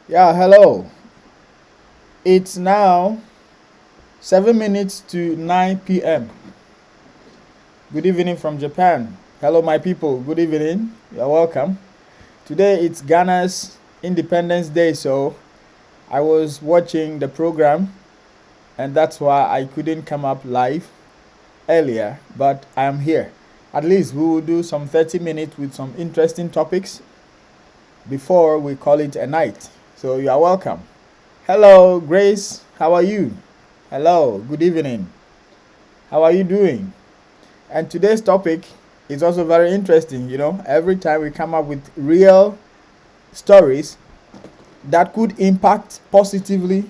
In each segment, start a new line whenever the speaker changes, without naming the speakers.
Yeah, hello. It's now 7 minutes to 9 p.m. Good evening from Japan. Hello, my people. Good evening. You're welcome. Today it's Ghana's Independence Day, so I was watching the program, and that's why I couldn't come up live earlier, but I am here. At least we will do some 30 minutes with some interesting topics before we call it a night. So you are welcome. Hello, Grace. How are you? Hello, good evening. How are you doing? And today's topic is also very interesting. Every time we come up with real stories that could impact positively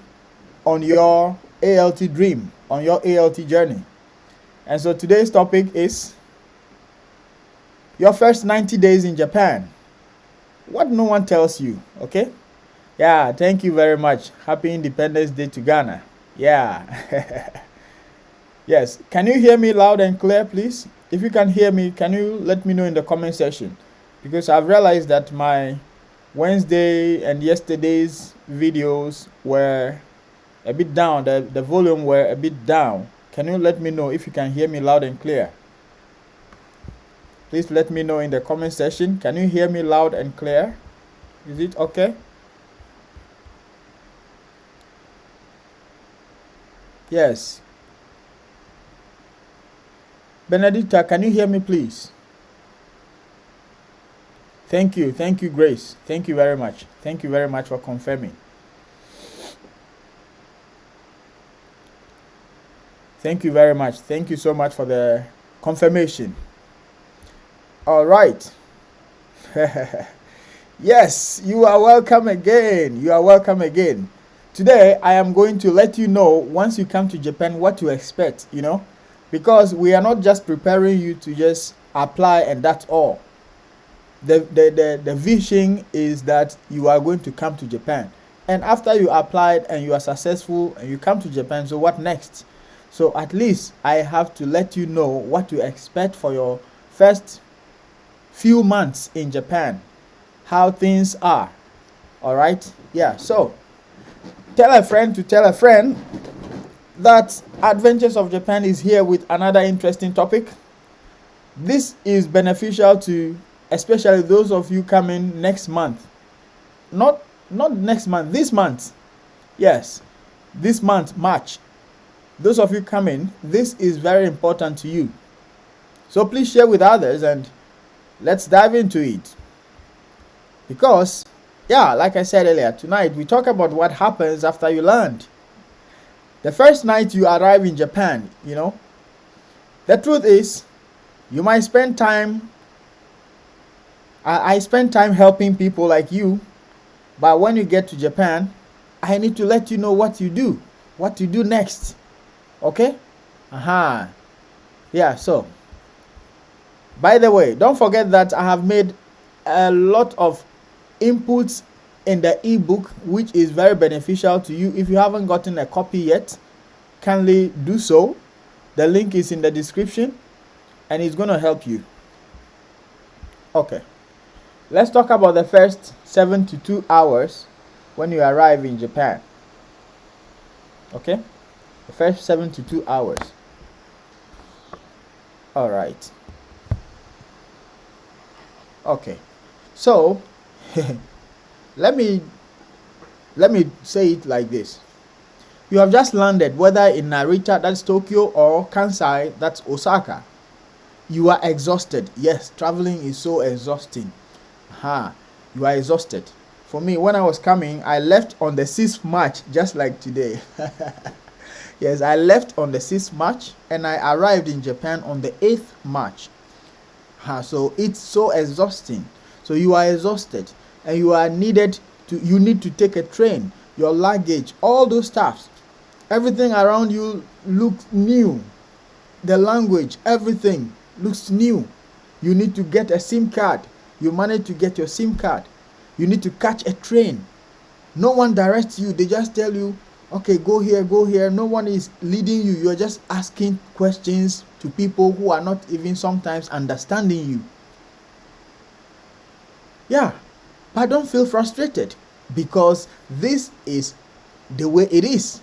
on your ALT dream, on your ALT journey. And so today's topic is your first 90 days in Japan. What no one tells you, okay? Yeah, thank you very much. Happy Independence Day to Ghana. Yeah. Yes, can you hear me loud and clear, please? If you can hear me, can you let me know in the comment section? Because I've realized that my Wednesday and yesterday's videos were a bit down, the volume were a bit down. Can you let me know if you can hear me loud and clear? Please let me know in the comment section. Can you hear me loud and clear? Is it okay? Yes. Benedicta, can you hear me, please? Thank you, Grace. Thank you very much. Thank you very much for confirming. Thank you very much. Thank you so much for the confirmation. All right. Yes, you are welcome again. You are welcome again. Today, I am going to let you know, once you come to Japan, what to expect, because we are not just preparing you to just apply and that's all. The vision is that you are going to come to Japan. And after you applied and you are successful and you come to Japan, so what next? So at least I have to let you know what to expect for your first few months in Japan, how things are. All right? Yeah, so tell a friend to tell a friend that Adventures of Japan is here with another interesting topic. This is beneficial to especially those of you coming next month. Not next month, this month. Yes, this month, March. Those of you coming, this is very important to you. So please share with others and let's dive into it. Because, yeah, like I said earlier, tonight we talk about what happens after you land. The first night you arrive in Japan, the truth is, you might spend time, I spend time helping people like you, but when you get to Japan, I need to let you know what to do next. Okay? Yeah, so, by the way, don't forget that I have made a lot of inputs in the ebook, which is very beneficial to you. If you haven't gotten a copy yet, kindly do so. The link is in the description and it's going to help you. Okay, let's talk about the first 72 hours when you arrive in Japan. Okay, the first 72 hours. All right. Okay, so let me say it like this. You have just landed, whether in Narita, that's Tokyo, or Kansai, that's Osaka. You are exhausted. Yes, traveling is so exhausting. You are exhausted. For me, when I was coming, I left on the 6th March, just like today. Yes, I left on the 6th March and I arrived in Japan on the 8th March. So it's so exhausting. So you are exhausted and you need to take a train, your luggage, all those stuffs. Everything around you looks new. The language, everything looks new. You need to get a SIM card. You manage to get your SIM card. You need to catch a train. No one directs you. They just tell you, okay, go here, go here. No one is leading you. You're just asking questions to people who are not even sometimes understanding you. Yeah, but don't feel frustrated. because this is the way it is.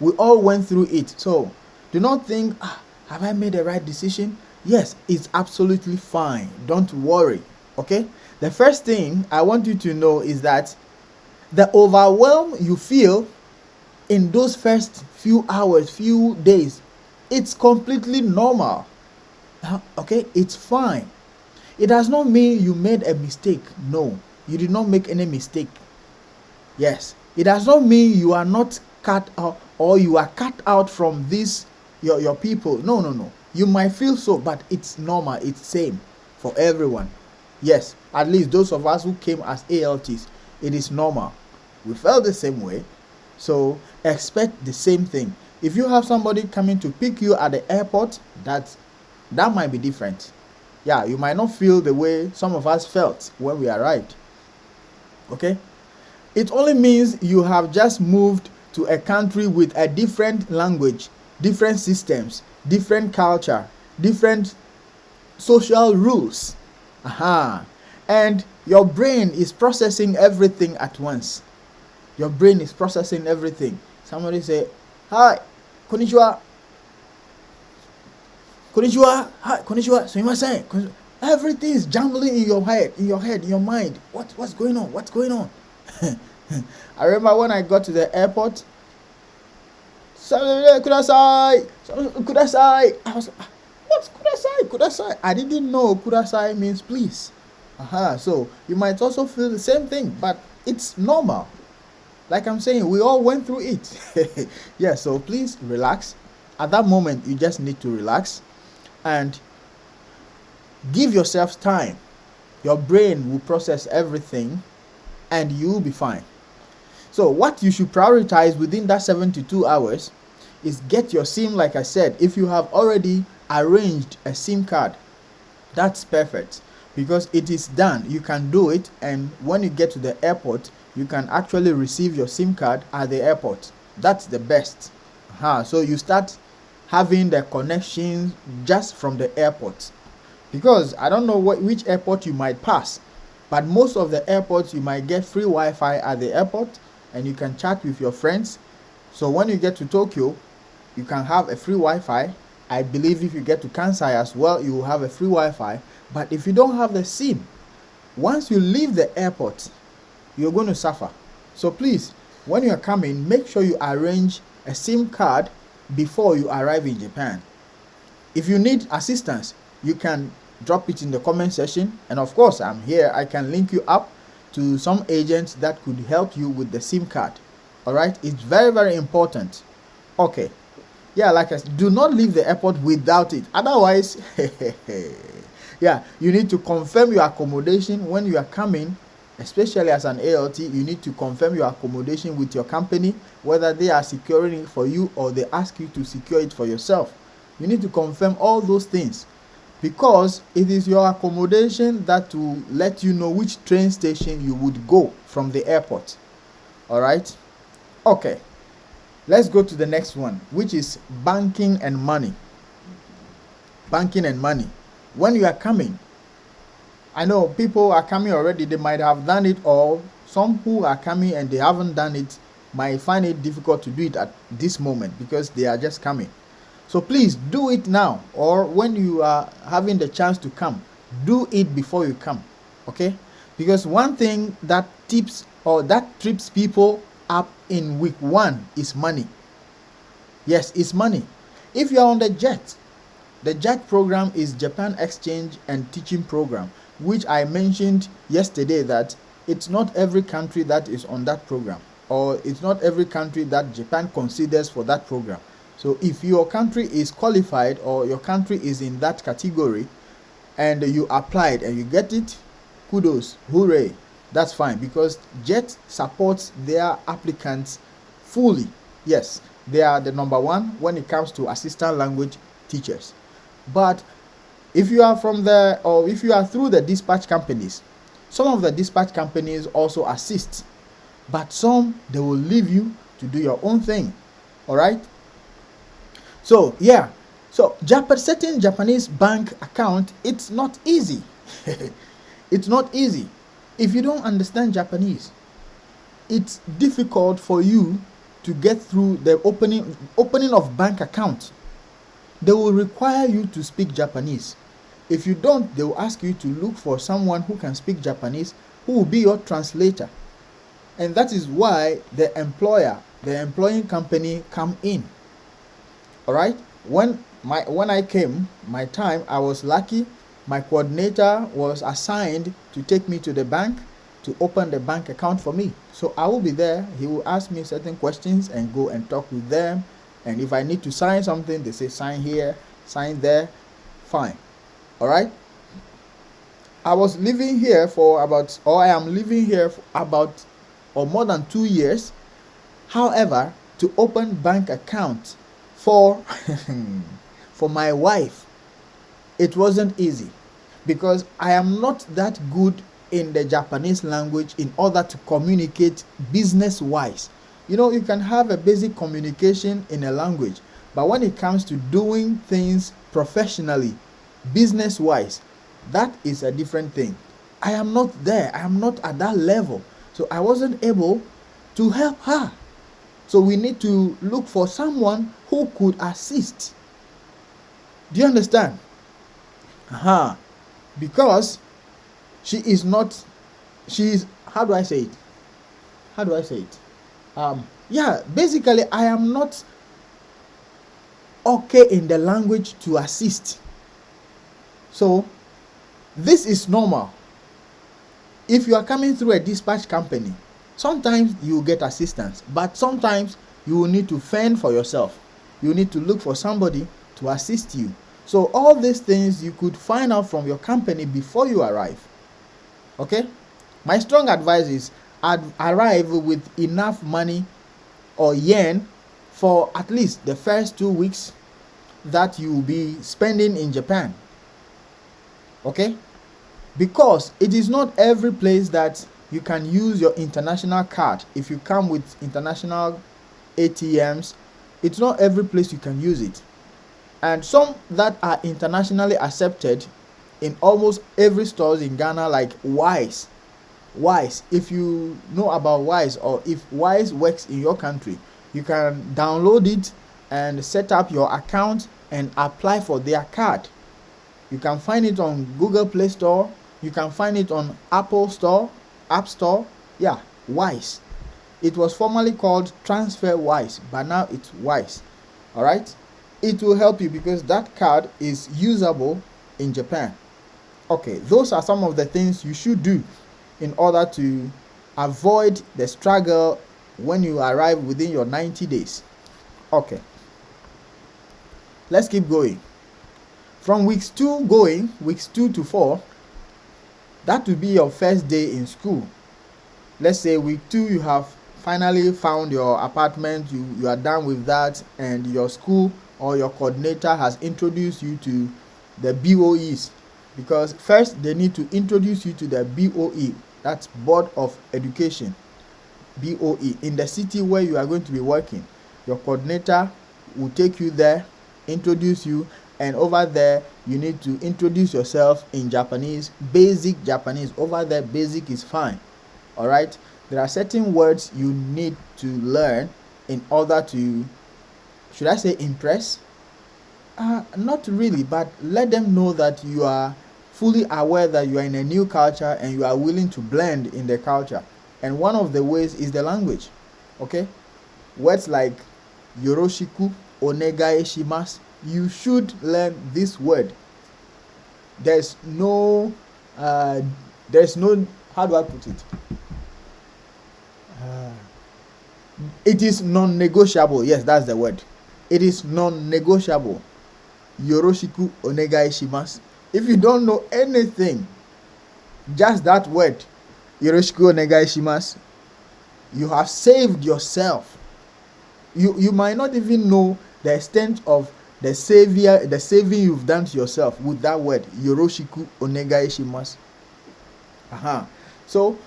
We all went through it. So do not think, have I made the right decision? Yes, it's absolutely fine. Don't worry. Okay? The first thing I want you to know is that the overwhelm you feel in those first few hours, few days, it's completely normal. Okay? It's fine. It does not mean you made a mistake. No, you did not make any mistake. Yes, it does not mean you are not cut out or you are cut out from this your people. No. You might feel so, but it's normal. It's same for everyone. Yes, at least those of us who came as ALTs, it is normal. We felt the same way, so expect the same thing. If you have somebody coming to pick you at the airport, that might be different. Yeah, you might not feel the way some of us felt when we arrived. Okay? It only means you have just moved to a country with a different language, different systems, different culture, different social rules. And your brain is processing everything at once. Your brain is processing everything. Somebody say, "Hi, konnichiwa. Konnichiwa. Hi, konnichiwa. Sumimasen." Everything is jangling in your head, in your mind. What's going on? What's going on? I remember when I got to the airport, kudasai. I was, what's kudasai? I didn't know kudasai means please. So you might also feel the same thing, but it's normal. Like I'm saying, we all went through it. Yeah, so please relax. At that moment, you just need to relax and give yourself time. Your brain will process everything and you'll be fine. So what you should prioritize within that 72 hours is get your SIM. Like I said, if you have already arranged a SIM card, that's perfect because it is done. You can do it, and when you get to the airport, you can actually receive your SIM card at the airport. That's the best. So you start having the connections just from the airport, because I don't know which airport you might pass, but most of the airports you might get free Wi-Fi at the airport, and you can chat with your friends. So when you get to Tokyo, you can have a free Wi-Fi. I believe if you get to Kansai as well, you will have a free Wi-Fi. But if you don't have the SIM, once you leave the airport, you're going to suffer. So please, when you are coming, make sure you arrange a SIM card before you arrive in Japan. If you need assistance, you can drop it in the comment section, and of course I'm here. I can link you up to some agents that could help you with the SIM card. All right, it's very, very important. Okay, yeah, like I said, do not leave the airport without it. Otherwise, yeah, you need to confirm your accommodation when you are coming. Especially as an ALT, you need to confirm your accommodation with your company, whether they are securing it for you or they ask you to secure it for yourself. You need to confirm all those things, because it is your accommodation that will let you know which train station you would go from the airport. All right? Okay. Let's go to the next one, which is banking and money. Banking and money. When you are coming, I know people are coming already. They might have done it, or some who are coming and they haven't done it might find it difficult to do it at this moment because they are just coming. So please do it now, or when you are having the chance to come, do it before you come. Okay? Because one thing that trips people up in week 1 is money. Yes, it's money. If you are on the JET program is Japan Exchange and Teaching Program, which I mentioned yesterday that it's not every country that is on that program, or it's not every country that Japan considers for that program. So if your country is qualified or your country is in that category and you applied and you get it, kudos, hooray, that's fine, because JET supports their applicants fully. Yes, they are the number one when it comes to assistant language teachers. But if you are if you are through the dispatch companies, some of the dispatch companies also assist, but some, they will leave you to do your own thing. All right? So yeah, so setting Japanese bank account, it's not easy. It's not easy if you don't understand Japanese. it's difficult for you to get through the opening of bank account. They will require you to speak Japanese. If you don't, they will ask you to look for someone who can speak Japanese, who will be your translator. And that is why the employing company come in. All right? When I came, my time, I was lucky. My coordinator was assigned to take me to the bank to open the bank account for me. So I will be there. He will ask me certain questions and go and talk with them. And if I need to sign something, they say sign here, sign there. Fine. All right? I am living here for about or more than 2 years. However, to open bank account for for my wife, it wasn't easy, because I am not that good in the Japanese language in order to communicate business wise. You can have a basic communication in a language, but when it comes to doing things professionally, business wise, that is a different thing. I am not there. I am not at that level. So I wasn't able to help her. So we need to look for someone who could assist. Do you understand? Because she is, how do I say it? Basically, I am not okay in the language to assist. So this is normal. If you are coming through a dispatch company, sometimes you will get assistance, but sometimes you will need to fend for yourself. You need to look for somebody to assist you. So all these things you could find out from your company before you arrive. Okay? My strong advice is arrive with enough money or yen for at least the first 2 weeks that you will be spending in Japan. Okay? Because it is not every place that you can use your international card. If you come with international ATMs, it's not every place you can use it. And some that are internationally accepted in almost every stores in Ghana, like Wise. If you know about Wise, or if Wise works in your country, you can download it and set up your account and apply for their card. You can find it on Google Play Store. You can find it on Apple Store, App Store. Yeah, Wise. It was formerly called Transfer Wise, but now it's Wise. All right? It will help you because that card is usable in Japan. Okay, those are some of the things you should do in order to avoid the struggle when you arrive within your 90 days. Okay. Let's keep going. From weeks 2 to 4, that will be your first day in school. Let's say week 2, you have finally found your apartment, you are done with that, and your school or your coordinator has introduced you to the BOEs. Because first they need to introduce you to the BOE, that's Board of Education, BOE, in the city where you are going to be working. Your coordinator will take you there, introduce you, and over there you need to introduce yourself in Japanese, basic Japanese. Over there, basic is fine. All right, there are certain words you need to learn in order to, should I say, impress? Not really, but let them know that you are fully aware that you are in a new culture and you are willing to blend in the culture. And one of the ways is the language. Okay, words like yoroshiku, onegai shimasu, you should learn this word. There's no how do I put it? It is non-negotiable. Yes, that's the word. It is non-negotiable. Yoroshiku onegai shimasu. If you don't know anything, just that word, yoroshiku onegai shimasu, you have saved yourself. You might not even know the extent of the saving you've done to yourself with that word, yoroshiku onegai shimasu. So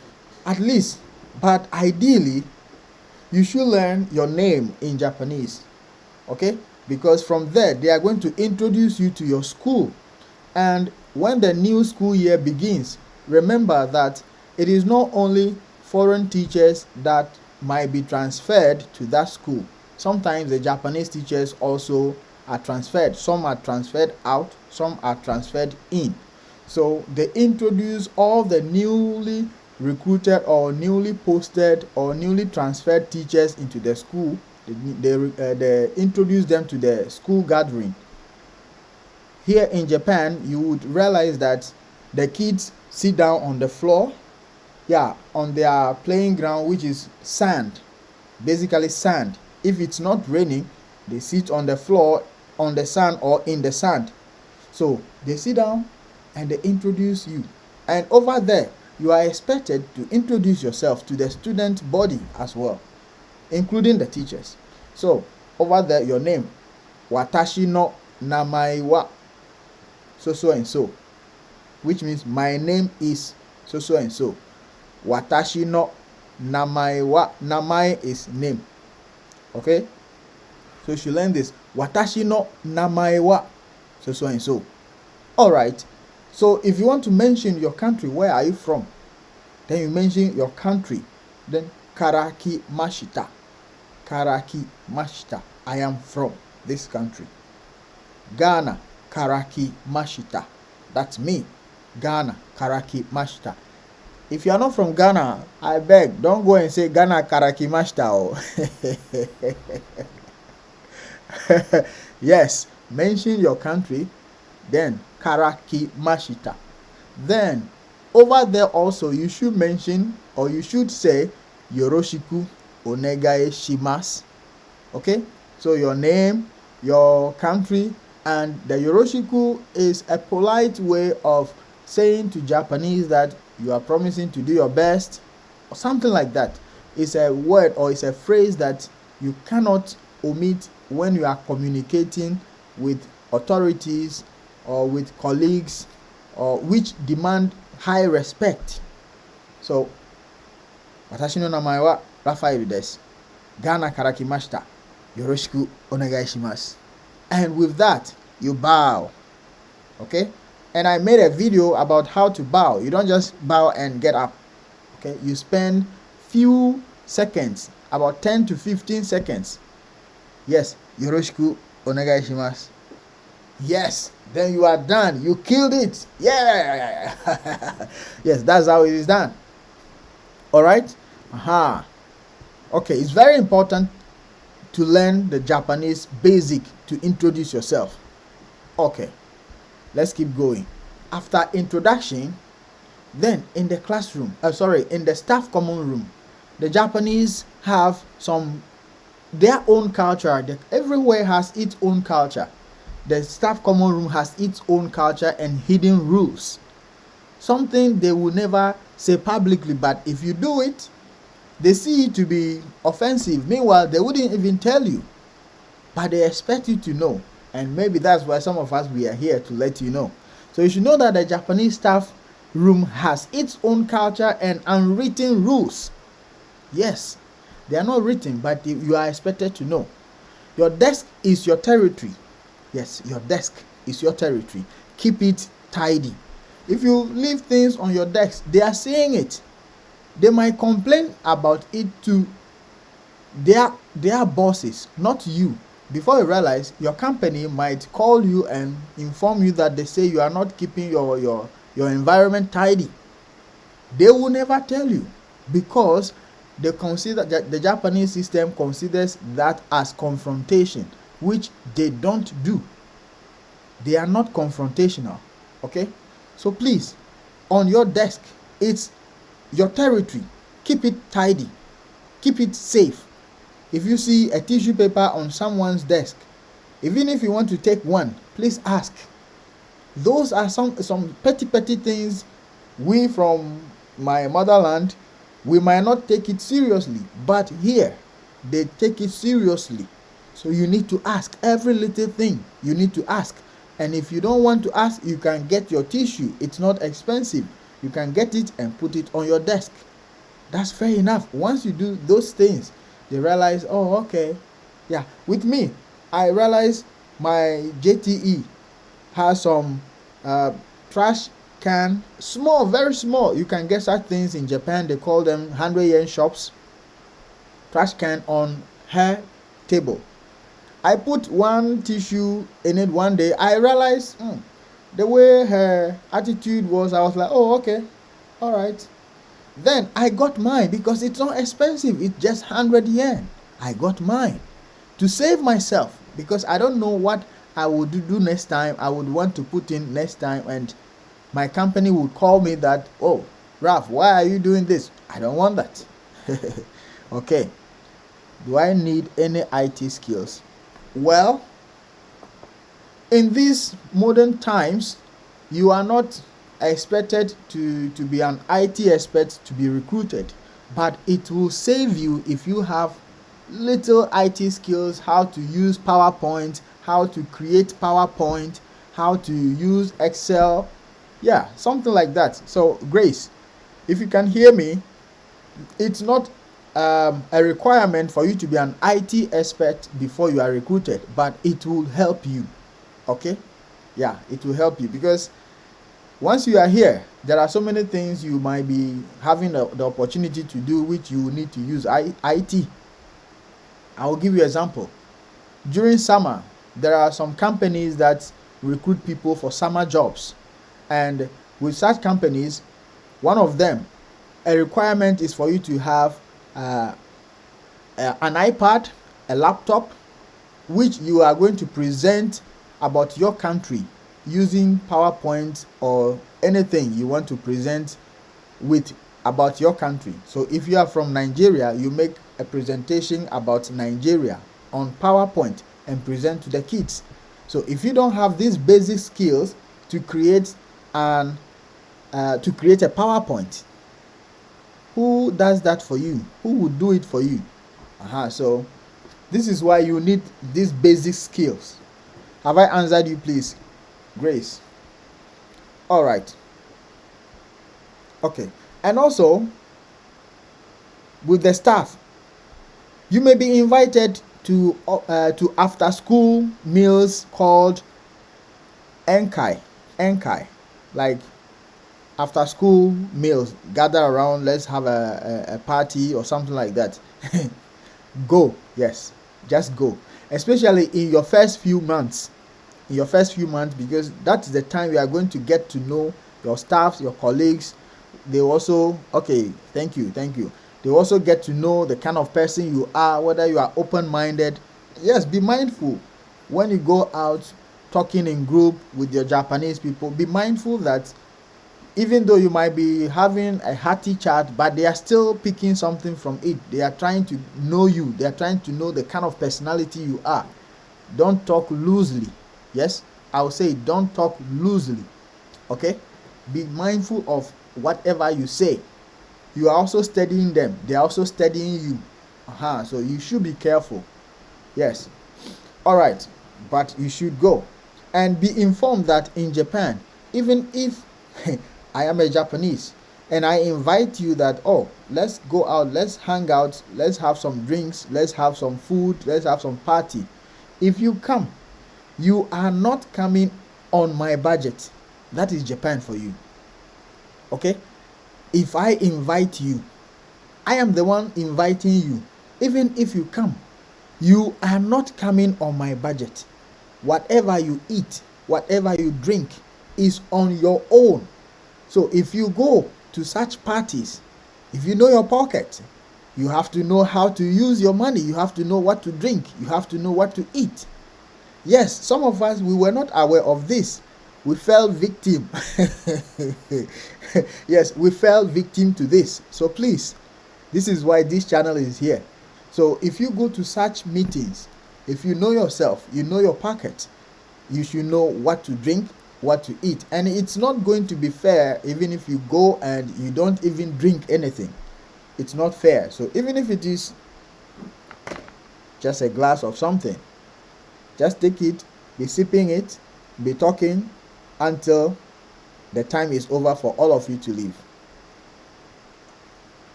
at least, but ideally, you should learn your name in Japanese. Okay? Because from there, they are going to introduce you to your school. And when the new school year begins, remember that it is not only foreign teachers that might be transferred to that school. Sometimes the Japanese teachers also are transferred. Some are transferred out, some are transferred in. So they introduce all the newly recruited or newly posted or newly transferred teachers into the school. They introduce them to the school gathering. Here in Japan, you would realize that the kids sit down on the floor, on their playing ground, which is sand, basically sand. If it's not raining, they sit on the floor, on the sand, or in the sand. So they sit down and they introduce you. And over there, you are expected to introduce yourself to the student body as well, including the teachers. So over there, your name, watashi no namae wa so and so, which means my name is so and so. Watashi no namae wa, namae is name. Okay, so you should learn this. Watashi no namae wa so and so. All right. So if you want to mention your country, where are you from? Then you mention your country. Then karaki mashita. Karaki mashita. I am from this country. Ghana, karaki mashita. That's me. Ghana, karaki mashita. If you are not from Ghana, I beg, don't go and say Ghana karaki mashita. Yes, mention your country. Then karaki mashita. Then over there also you should mention, or you should say, yoroshiku onegai shimasu. Okay, so your name, your country, and the yoroshiku is a polite way of saying to Japanese that you are promising to do your best, or something like that. It's a word or it's a phrase that you cannot omit when you are communicating with authorities or with colleagues, or which demand high respect. So, watashi no namae wa Rafael desu. Ghana karakimashita. Yoroshiku onegai shimasu. And with that, you bow. Okay? And I made a video about how to bow. You don't just bow and get up. Okay? You spend few seconds, about 10 to 15 seconds. Yes, yoroshiku onegai shimasu. Yes, then you are done. You killed it. Yeah. Yes, that's how it is done. All right. Okay, it's very important to learn the Japanese basic to introduce yourself. Okay, let's keep going. After introduction, then in the classroom, in the staff common room, the Japanese have their own culture. Everywhere has its own culture. The staff common room has its own culture and hidden rules. Something they will never say publicly, but if you do it, they see it to be offensive. Meanwhile, they wouldn't even tell you, but they expect you to know. And maybe that's why some of us, we are here to let you know. So you should know that the Japanese staff room has its own culture and unwritten rules. Yes, they are not written, but you are expected to know. Your desk is your territory. Yes, your desk is your territory. Keep it tidy. If you leave things on your desk, they are saying it. They might complain about it to their bosses, not you. Before you realize, your company might call you and inform you that they say you are not keeping your environment tidy. They will never tell you, because they consider that the Japanese system considers that as confrontation, which they don't do. They are not confrontational. Okay, so please, on your desk, it's your territory. Keep it tidy, keep it safe. If you see a tissue paper on someone's desk, even if you want to take one, please ask. Those are some petty things. We from my motherland, we might not take it seriously, but here they take it seriously. So you need to ask every little thing. You need to ask. And if you don't want to ask, you can get your tissue. It's not expensive. You can get it and put it on your desk. That's fair enough. Once you do those things, they realize, oh, okay. Yeah, with me, I realize my JTE has some trash can, small, very small. You can get such things in Japan. They call them 100 yen shops. Trash can on her table. I put one tissue in it one day. I realized the way her attitude was, I was like, oh, okay, all right. Then I got mine because it's not expensive. It's just 100 yen. I got mine to save myself because I don't know what I would do next time. I would want to put in next time, and my company would call me that, oh, Ralph, why are you doing this? I don't want that. Okay. Do I need any IT skills? Well, in these modern times, you are not expected to be an IT expert to be recruited, but it will save you if you have little IT skills, how to use PowerPoint, how to create PowerPoint, how to use Excel, yeah, something like that. So Grace, if you can hear me, it's not a requirement for you to be an IT expert before you are recruited, but it will help you. Okay, yeah, it will help you because once you are here, there are so many things you might be having the opportunity to do which you need to use IT. I will give you an example. During summer, there are some companies that recruit people for summer jobs, and with such companies, one of them, a requirement is for you to have an iPad, a laptop, which you are going to present about your country using PowerPoint or anything you want to present with about your country. So if you are from Nigeria, you make a presentation about Nigeria on PowerPoint and present to the kids. So if you don't have these basic skills to create a PowerPoint, who does that for you? Who would do it for you? So this is why you need these basic skills. Have I answered you, please, Grace? All right. Okay. And also, with the staff, you may be invited to after school meals called enkai, like after school meals. Gather around, let's have a party or something like that. Go, yes, just go, especially in your first few months, because that's the time you are going to get to know your staff, your colleagues. They also, okay, thank you, they also get to know the kind of person you are, whether you are open-minded. Yes, be mindful when you go out talking in group with your Japanese people. Be mindful that even though you might be having a hearty chat, but they are still picking something from it. They are trying to know you. They are trying to know the kind of personality you are. Don't talk loosely. Yes, I will say don't talk loosely. Okay? Be mindful of whatever you say. You are also studying them. They are also studying you. So you should be careful. Yes. All right. But you should go. And be informed that in Japan, even if I am a Japanese and I invite you that, oh, let's go out, let's hang out, let's have some drinks, let's have some food, let's have some party. If you come, you are not coming on my budget. That is Japan for you. Okay? If I invite you, I am the one inviting you. Even if you come, you are not coming on my budget. Whatever you eat, whatever you drink is on your own. So if you go to such parties, if you know your pocket, you have to know how to use your money. You have to know what to drink. You have to know what to eat. Yes, some of us, we were not aware of this. We fell victim. Yes, we fell victim to this. So please, this is why this channel is here. So if you go to such meetings, if you know yourself, you know your pocket, you should know what to drink, what to eat. And it's not going to be fair even if you go and you don't even drink anything. It's not fair. So even if it is just a glass of something, just take it, be sipping it, be talking until the time is over for all of you to leave.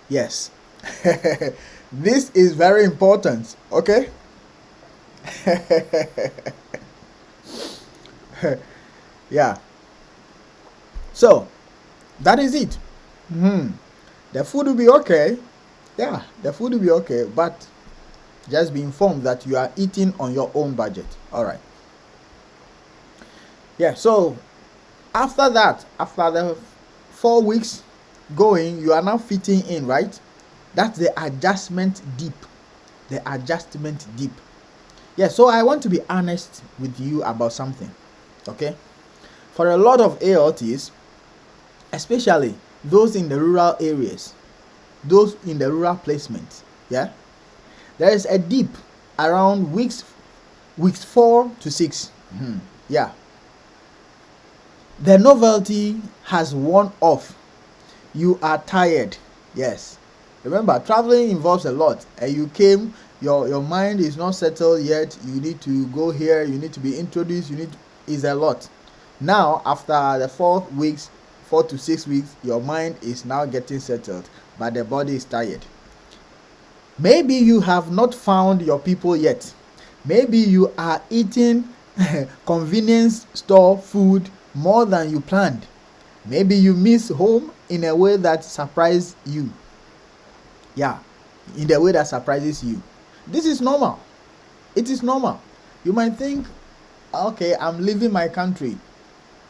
Yes. This is very important. Okay? Yeah. So that is it. The food will be okay. Yeah, the food will be okay, but just be informed that you are eating on your own budget. All right. Yeah. So after that, after the 4 weeks going, you are now fitting in, right? That's the adjustment dip. The adjustment dip. Yeah. So I want to be honest with you about something. Okay. For a lot of ALTs, especially those in the rural areas, those in the rural placement, yeah, there is a dip around weeks 4 to 6. Yeah, the novelty has worn off. You are tired. Yes, remember, traveling involves a lot, and you came, your mind is not settled yet. You need to go here, you need to be introduced, is a lot. Now after the 4 weeks, 4 to 6 weeks, your mind is now getting settled, but the body is tired. Maybe you have not found your people yet. Maybe you are eating convenience store food more than you planned. Maybe you miss home in a way that surprised you. Yeah, in the way that surprises you. This is normal. It is normal. You might think, okay, I'm leaving my country.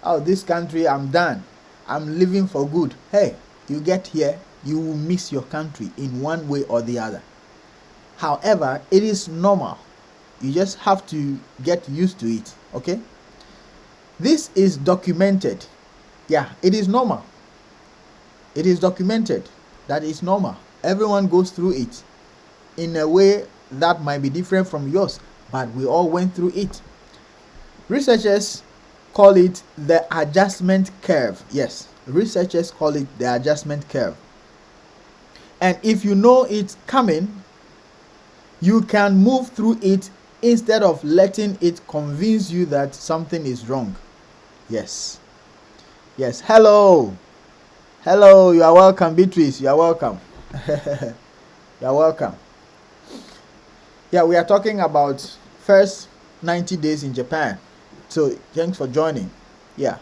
Oh, this country, I'm done. I'm leaving for good. Hey, you get here, you will miss your country in one way or the other. However, it is normal. You just have to get used to it. Okay? This is documented. Yeah, it is normal. It is documented that it's normal. Everyone goes through it in a way that might be different from yours, but we all went through it. Researchers call it the adjustment curve. Yes, researchers call it the adjustment curve. And if you know it's coming, you can move through it instead of letting it convince you that something is wrong. Yes. Yes. Hello. Hello. You are welcome, Beatrice. You are welcome. You are welcome. Yeah, we are talking about first 90 days in Japan. So thanks for joining. Yeah.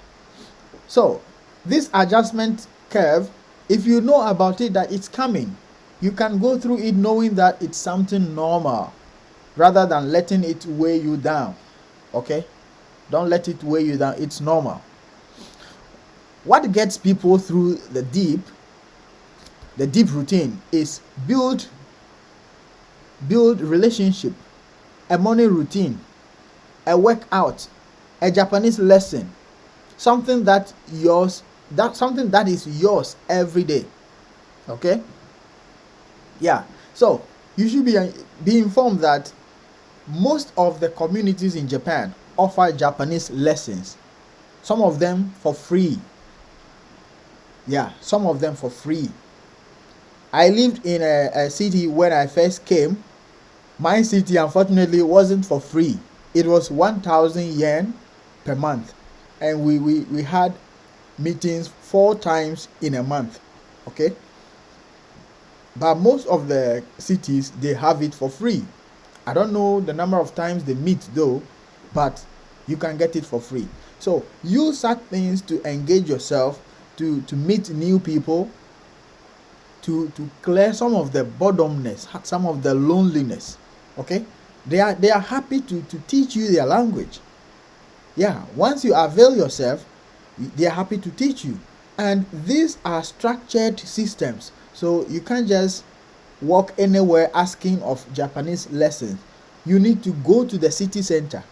So this adjustment curve, if you know about it, that it's coming, you can go through it knowing that it's something normal rather than letting it weigh you down. Okay? Don't let it weigh you down. It's normal. What gets people through the deep routine is build relationship, a morning routine, a workout, a Japanese lesson, something that is yours every day. Okay? Yeah. So you should be informed that most of the communities in Japan offer Japanese lessons. Some of them for free. Yeah, some of them for free. I lived in a city when I first came. My city, unfortunately, wasn't for free. It was 1,000 yen per month. And we had meetings 4 times in a month. Okay? But most of the cities, they have it for free. I don't know the number of times they meet though, but you can get it for free. So use such things to engage yourself, to meet new people, to clear some of the boredomness, some of the loneliness. Okay? They are happy to teach you their language. Yeah, once you avail yourself, they are happy to teach you. And these are structured systems. So you can't just walk anywhere asking of Japanese lessons. You need to go to the city center.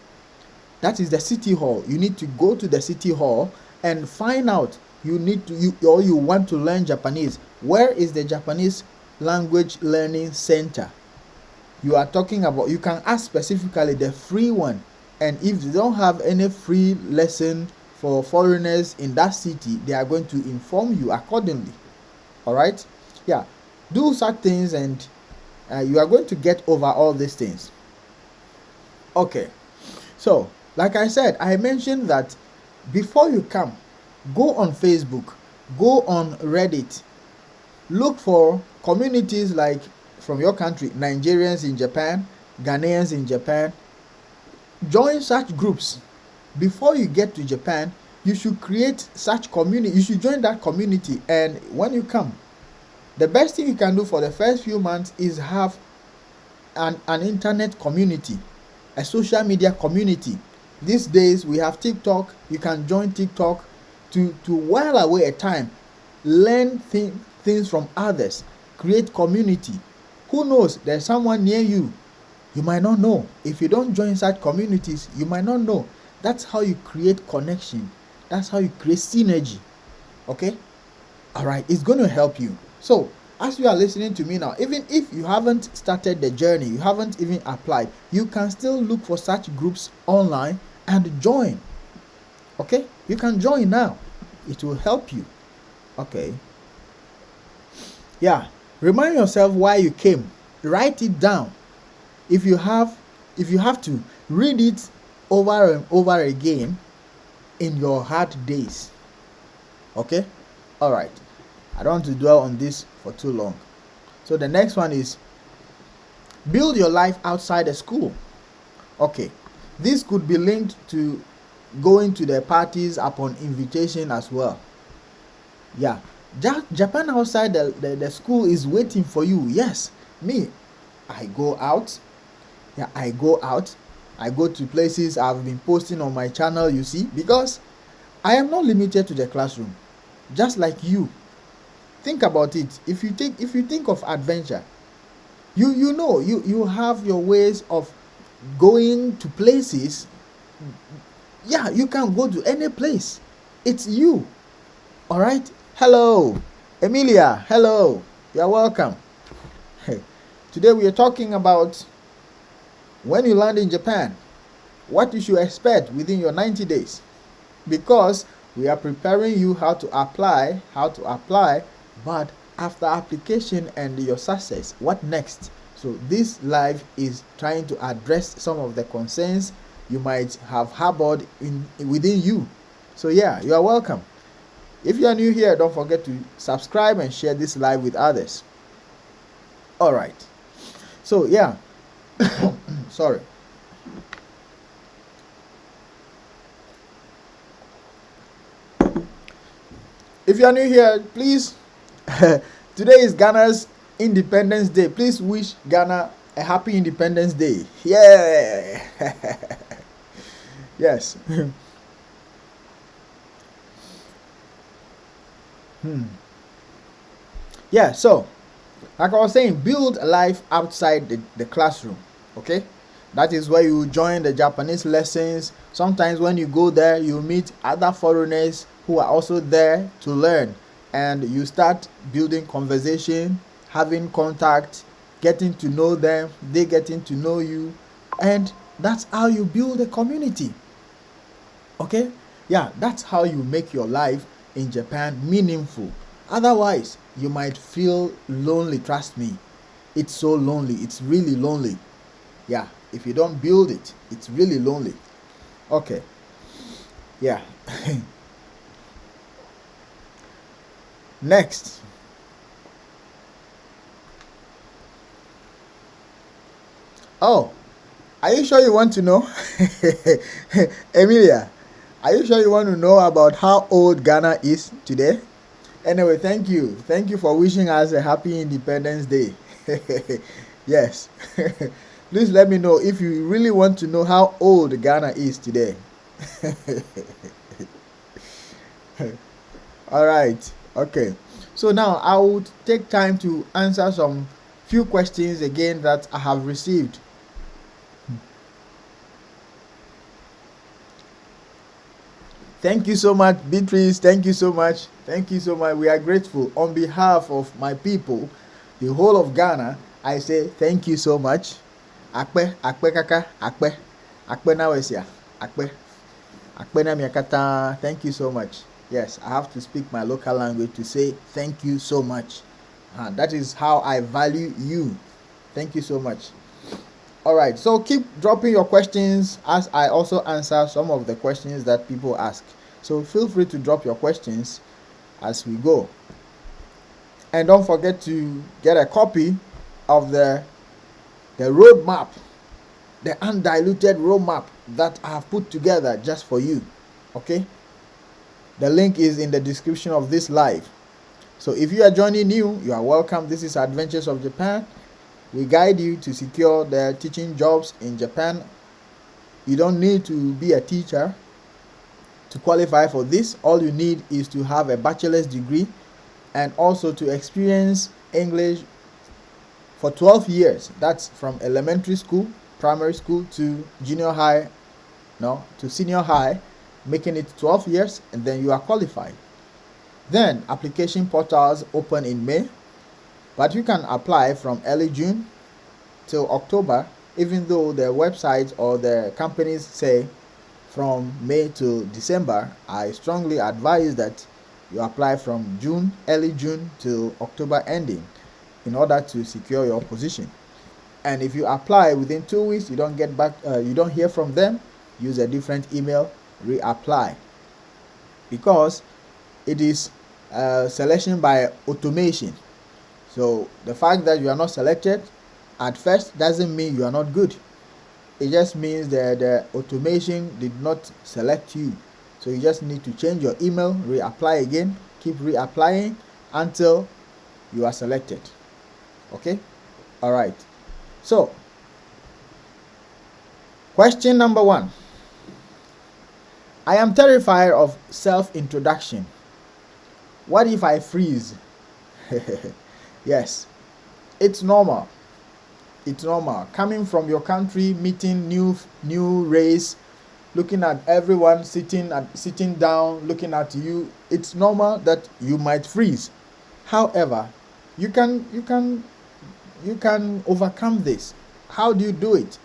That is the city hall. You need to go to the city hall and find out you want to learn Japanese. Where is the Japanese language learning center? You are talking about, you can ask specifically the free one. And if they don't have any free lesson for foreigners in that city, they are going to inform you accordingly. All right? Yeah. Do such things and you are going to get over all these things. Okay. So, like I said, I mentioned that before you come, go on Facebook, go on Reddit, look for communities like from your country, Nigerians in Japan, Ghanaians in Japan. Join such groups. before you get to Japan, you should create such community. You should join that community. And when you come, the best thing you can do for the first few months is have an internet community, a social media community. These days we have TikTok. You can join TikTok to while away a time, learn things from others, create community. Who knows, there's someone near you. You might not know. If you don't join such communities, you might not know. That's how you create connection. That's how you create synergy. Okay? All right, it's going to help you. So, as you are listening to me now, even if you haven't started the journey, you haven't even applied, you can still look for such groups online and join. Okay? You can join now. It will help you. Okay? Yeah. Remind yourself why you came. Write it down. If you have to, read it over and over again in your hard days. Okay? All right. I don't want to dwell on this for too long. So the next one is build your life outside the school. Okay. This could be linked to going to the parties upon invitation as well. Yeah. Japan outside the school is waiting for you. Yes. Me, I go out. Yeah, I go out. I go to places I've been posting on my channel, you see, because I am not limited to the classroom. Just like you. Think about it. If you think of adventure, you know you have your ways of going to places. Yeah, you can go to any place. It's you. All right? Hello, Emilia. Hello. You're welcome. Hey. Today we are talking about when you land in Japan, what you should expect within your 90 days. Because we are preparing you how to apply, but after application and your success, what next? So this live is trying to address some of the concerns you might have harbored within you. So yeah, you are welcome. If you are new here, don't forget to subscribe and share this live with others. All right. So yeah. Sorry. If you are new here, please, today is Ghana's Independence Day. Please wish Ghana a happy Independence Day. Yeah. Yes. Yeah, so like I was saying, build a life outside the classroom. Okay, that is where you join the Japanese lessons. Sometimes when you go there, you meet other foreigners who are also there to learn, and you start building conversation, having contact, getting to know them, they getting to know you, and that's how you build a community. Okay, yeah, that's how you make your life in Japan meaningful. Otherwise, you might feel lonely. Trust me, it's so lonely. It's really lonely. Yeah, if you don't build it, it's really lonely. Okay, yeah. Next. Oh, are you sure you want to know? Emilia, are you sure you want to know about how old Ghana is today? Anyway, thank you. Thank you for wishing us a happy Independence Day. Yes. Please let me know if you really want to know how old Ghana is today. All right. Okay. So now I would take time to answer some few questions again that I have received. Thank you so much, Beatrice. Thank you so much. Thank you so much. We are grateful. On behalf of my people, the whole of Ghana, I say thank you so much. Akpe kaka, akpe na wesia, akpe na miakata. Thank you so much. Yes, I have to speak my local language to say thank you so much. That is how I value you. Thank you so much. All right, so keep dropping your questions as I also answer some of the questions that people ask. So feel free to drop your questions as we go. And don't forget to get a copy of the roadmap the undiluted roadmap that I have put together just for you. Okay? The link is in the description of this live. So if you are joining new, you are welcome. This is Adventures of Japan. We guide you to secure the teaching jobs in Japan. You don't need to be a teacher to qualify for this. All you need is to have a bachelor's degree and also to experience English for 12 years. That's from elementary school, primary school to junior high, to senior high, making it 12 years, and then you are qualified. Then application portals open in May, but you can apply from early June till October, even though the websites or the companies say from May to December. I strongly advise that you apply from early June till October ending, in order to secure your position. And if you apply within 2 weeks, you don't get back, you don't hear from them, use a different email, reapply, because it is selection by automation. So the fact that you are not selected at first doesn't mean you are not good. It just means that the automation did not select you. So you just need to change your email, reapply again, keep reapplying until you are selected. Okay? All right. So, question number 1. I am terrified of self-introduction. What if I freeze? Yes, it's normal. It's normal. Coming from your country, meeting new race, looking at everyone sitting down, looking at you, it's normal that you might freeze. However, you can overcome this. How do you do it?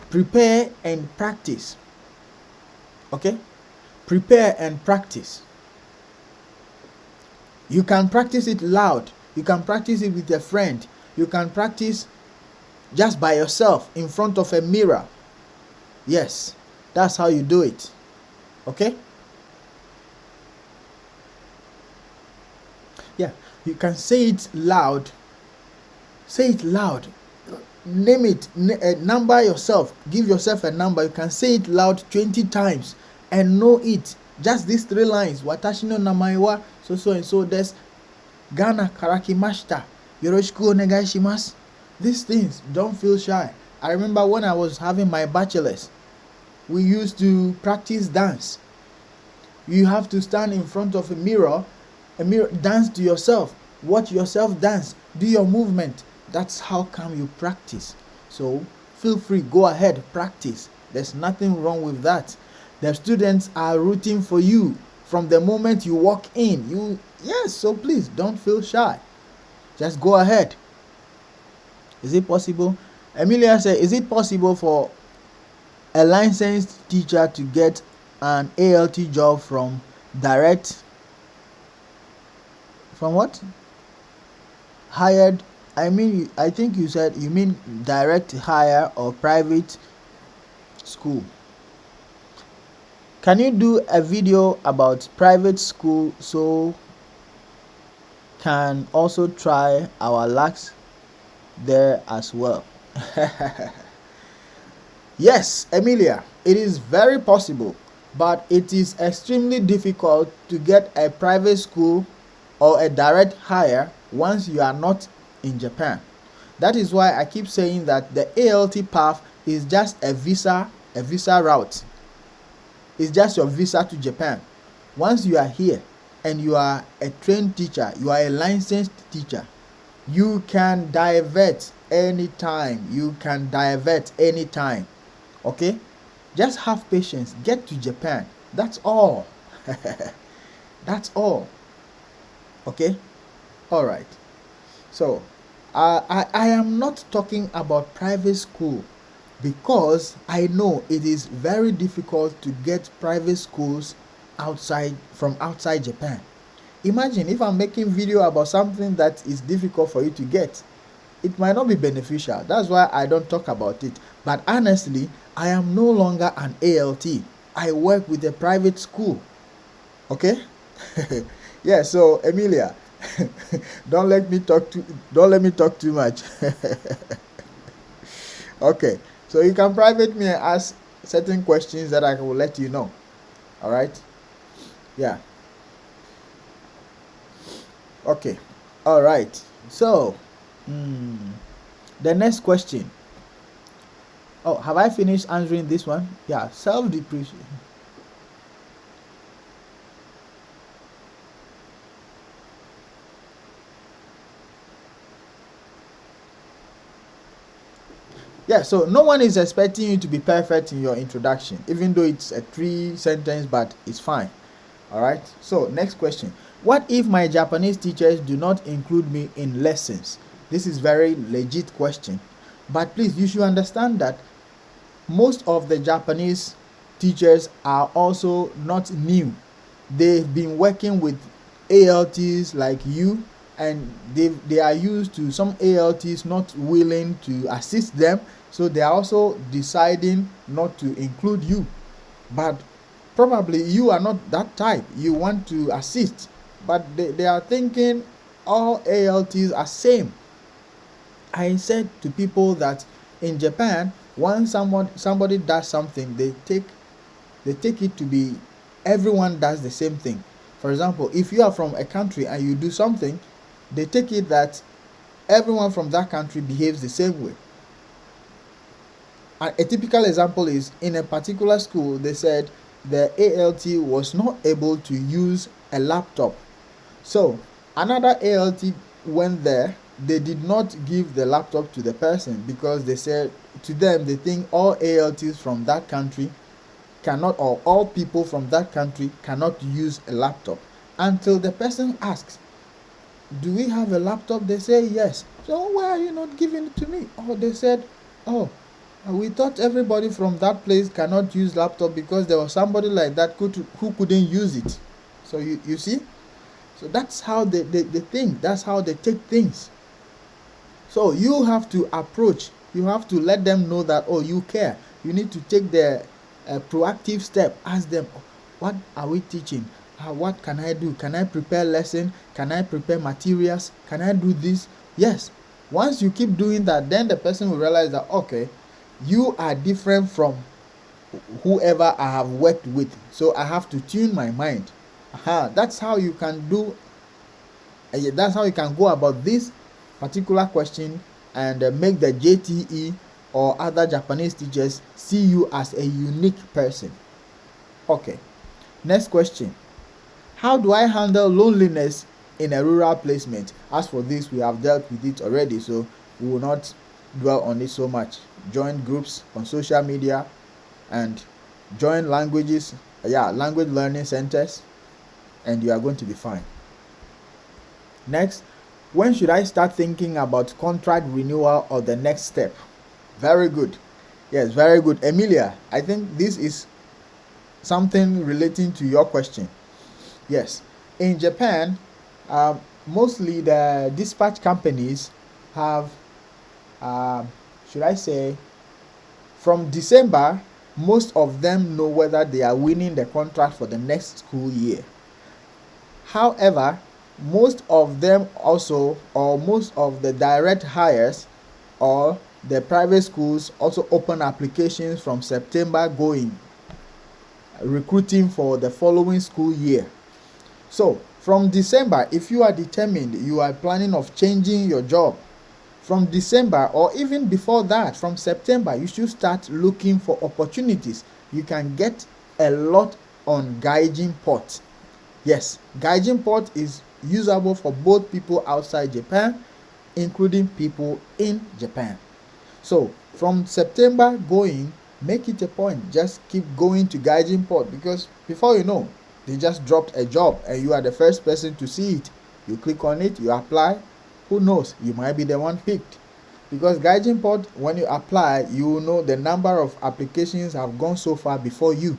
Prepare and practice. Okay? Prepare and practice. You can practice it loud. You can practice it with a friend. You can practice just by yourself in front of a mirror. Yes, that's how you do it. Okay? Yeah, you can say it loud. Say it loud. Name it. Number yourself. Give yourself a number. You can say it loud 20 times and know it. Just these 3 lines. Watashi no namaiwa so and so des. Ghana karakimashita. Yoroshiku onegai shimasu. These things, don't feel shy. I remember when I was having my bachelor's, we used to practice dance. You have to stand in front of a mirror, dance to yourself, watch yourself dance, do your movement. That's how come you practice. So feel free, go ahead, practice. There's nothing wrong with that. The students are rooting for you from the moment you walk in. Yes, so please don't feel shy. Just go ahead. Is it possible? Emilia said, is it possible for a licensed teacher to get an ALT job from direct? From what? Hired? I think you said you mean direct hire or private school. Can you do a video about private school so can also try our lucks there as well? Yes, Emilia, it is very possible, but it is extremely difficult to get a private school or a direct hire once you are not in Japan. That is why I keep saying that the ALT path is just a visa route. It's just your visa to Japan. Once you are here and you are a trained teacher, you are a licensed teacher, you can divert anytime. Okay? Just have patience. Get to Japan. That's all. That's all. Okay? All right. So, I am not talking about private school because I know it is very difficult to get private schools from outside Japan. Imagine if I'm making video about something that is difficult for you to get. It might not be beneficial. That's why I don't talk about it. But honestly, I am no longer an ALT. I work with a private school. Okay? Yeah, so Emilia, don't let me talk too much. Okay. So you can private me and ask certain questions that I will let you know. All right. Yeah. Okay. All right. So the next question. Oh, have I finished answering this one? Yeah, self-depreciation. Yeah, so no one is expecting you to be perfect in your introduction, even though it's a 3 sentence, but it's fine. All right. So next question. What if my Japanese teachers do not include me in lessons? This is very legit question. But please, you should understand that most of the Japanese teachers are also not new. They've been working with ALTs like you, and they are used to some ALTs not willing to assist them, so they are also deciding not to include you. But probably you are not that type. You want to assist, but they are thinking all ALTs are same. I said to people that in Japan, once somebody does something, they take it to be everyone does the same thing. For example, if you are from a country and you do something, they take it that everyone from that country behaves the same way. A typical example is in a particular school, they said the ALT was not able to use a laptop. So another ALT went there. They did not give the laptop to the person because they said to them they think all ALTs from that country cannot, or all people from that country cannot use a laptop, until the person asks, do we have a laptop? They say yes. So why are you not giving it to me? Oh, they said, oh, we thought everybody from that place cannot use laptop because there was somebody like that who couldn't use it. So you see, so that's how they think, that's how they take things. So you have to approach, you have to let them know that, oh, you care. You need to take the proactive step. Ask them, what are we teaching? What can I do? Can I prepare lesson? Can I prepare materials? Can I do this? Yes. Once you keep doing that, then the person will realize that, okay, you are different from whoever I have worked with. So I have to tune my mind. That's how you can do. That's how you can go about this particular question and make the JTE or other Japanese teachers see you as a unique person. Okay. Next question. How do I handle loneliness in a rural placement? As for this, we have dealt with it already, so we will not dwell on it so much. Join groups on social media and join language learning centers, and you are going to be fine. Next, when should I start thinking about contract renewal or the next step? Very good. Yes, very good. Emilia, I think this is something relating to your question. Yes, in Japan, mostly the dispatch companies have, should I say, from December, most of them know whether they are winning the contract for the next school year. However, most of them also, or most of the direct hires or the private schools also open applications from September going, recruiting for the following school year. So from December, if you are determined, you are planning of changing your job, from December or even before that, from September, you should start looking for opportunities. You can get a lot on Gaijin Port. Yes, Gaijin Port is usable for both people outside Japan, including people in Japan. So from September going, make it a point. Just keep going to Gaijin Port, because before you know, they just dropped a job and you are the first person to see it. You click on it, you apply. Who knows? You might be the one picked. Because Gaijin Port, when you apply, you will know the number of applications have gone so far before you.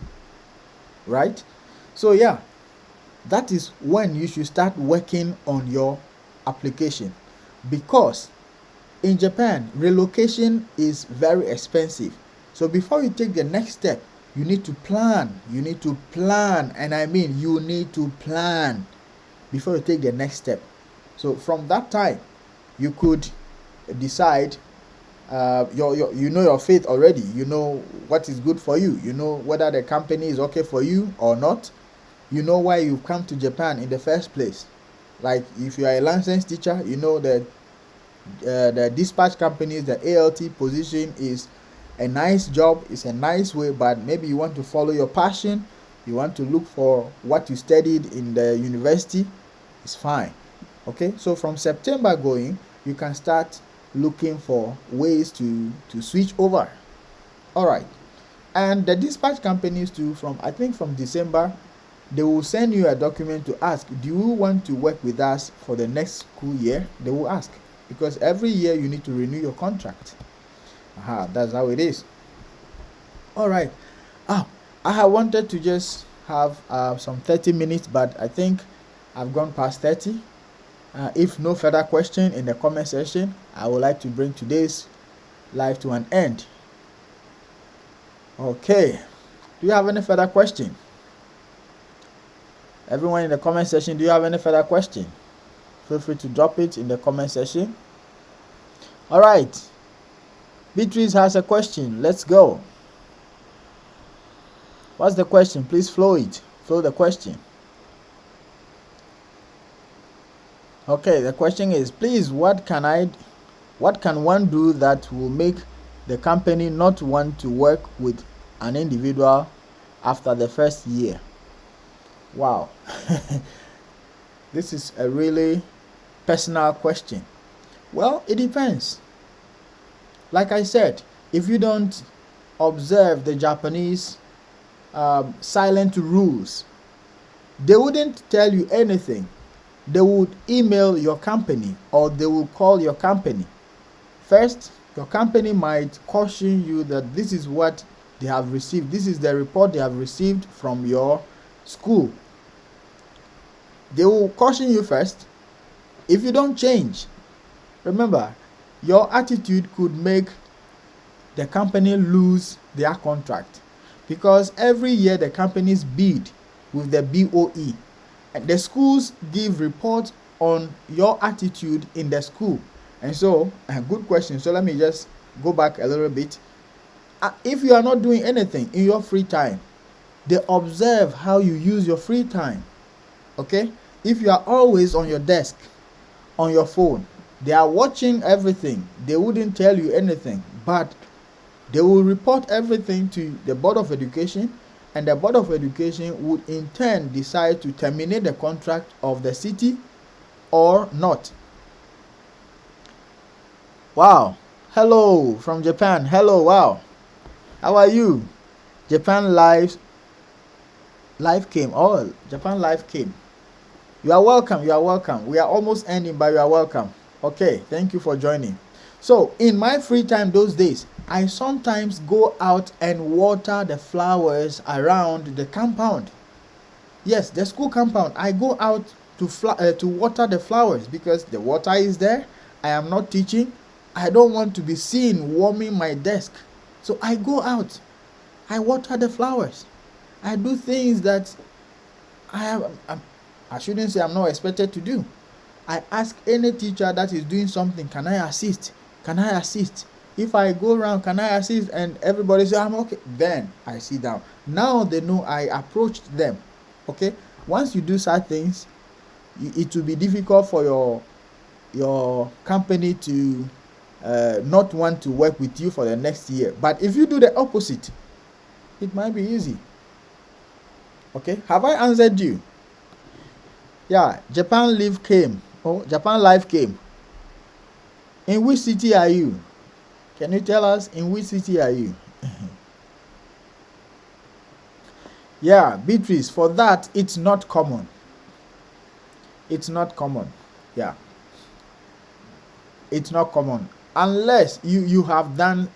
Right? So yeah, that is when you should start working on your application. Because in Japan, relocation is very expensive. So before you take the next step, you need to plan. You need to plan. And I mean, you need to plan before you take the next step. So from that time, you could decide you know your faith already. You know what is good for you. You know whether the company is okay for you or not. You know why you come to Japan in the first place. Like if you are a licensed teacher, you know that the dispatch companies, the ALT position is a nice job, it's a nice way, but maybe you want to follow your passion, you want to look for what you studied in the university, it's fine. Okay, so from September going, you can start looking for ways to switch over. All right, and the dispatch companies too, from I think from December, they will send you a document to ask, do you want to work with us for the next school year? They will ask, because every year you need to renew your contract. That's how it is. All right. I have wanted to just have some 30 minutes, but I think I've gone past 30. If no further question in the comment section, I would like to bring today's live to an end. Okay. Do you have any further question? Everyone in the comment section, do you have any further question? Feel free to drop it in the comment section. All right. Beatrice has a question. Let's go. What's the question? Please flow it. Flow the question. Okay, the question is, please, what can one do that will make the company not want to work with an individual after the first year? Wow. This is a really personal question. Well, it depends. Like I said, if you don't observe the Japanese silent rules, they wouldn't tell you anything. They would email your company or they will call your company. First, your company might caution you that this is what they have received. This is the report they have received from your school. They will caution you first. If you don't change, remember, your attitude could make the company lose their contract, because every year the companies bid with the BOE and the schools give reports on your attitude in the school. And so, a good question. So let me just go back a little bit. If you are not doing anything in your free time, they observe how you use your free time. Okay? If you are always on your desk, on your phone, they are watching everything. They wouldn't tell you anything, but they will report everything to the Board of Education, and the Board of Education would in turn decide to terminate the contract of the city or not. Wow. Hello from Japan. Hello. Wow. How are you? Japan Live came. Oh, Japan Live came. You are welcome. You are welcome. We are almost ending, but you are welcome. Okay. Thank you for joining. So, in my free time those days, I sometimes go out and water the flowers around the compound. Yes, the school compound. I go out to water the flowers because the water is there. I am not teaching. I don't want to be seen warming my desk. So I go out. I water the flowers. I do things that I shouldn't say I'm not expected to do. I ask any teacher that is doing something, can I assist? Can I assist? If I go around, can I assist? And everybody says, I'm okay. Then I sit down. Now they know I approached them. Okay? Once you do such things, it will be difficult for your company to not want to work with you for the next year. But if you do the opposite, it might be easy. Okay? Have I answered you? Yeah, Japan Live came. Oh, Japan Live came. In which city are you? Can you tell us in which city are you? Yeah, Beatrice, for that, it's not common. It's not common. Yeah. It's not common. Unless you have done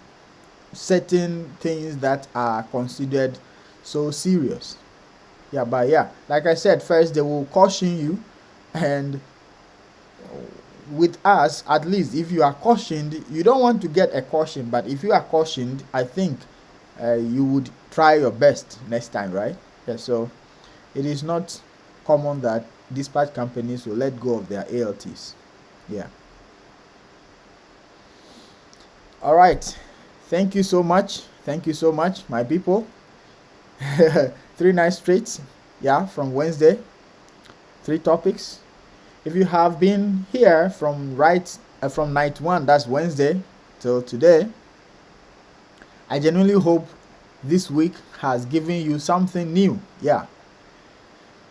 certain things that are considered so serious. Yeah, but yeah, like I said, first they will caution you, and with us, at least, if you are cautioned, you don't want to get a caution, but if you are cautioned, I think you would try your best next time, right? Yeah, so it is not common that dispatch companies will let go of their ALTs. Yeah. All right. Thank you so much. Thank you so much, my people. 3 nights straight. Yeah, from Wednesday. 3 topics. If you have been here from night 1, that's Wednesday, till today, I genuinely hope this week has given you something new. Yeah.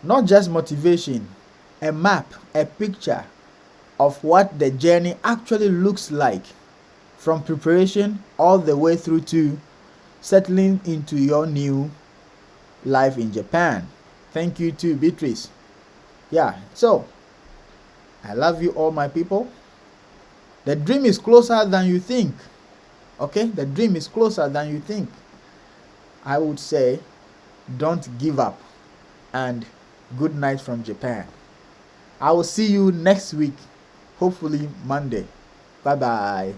Not just motivation, a map, a picture of what the journey actually looks like, from preparation all the way through to settling into your new life in Japan. Thank you to Beatrice. Yeah, so I love you all, my people. The dream is closer than you think. Okay, the dream is closer than you think. I would say don't give up, and good night from Japan. I will see you next week, hopefully Monday. Bye bye.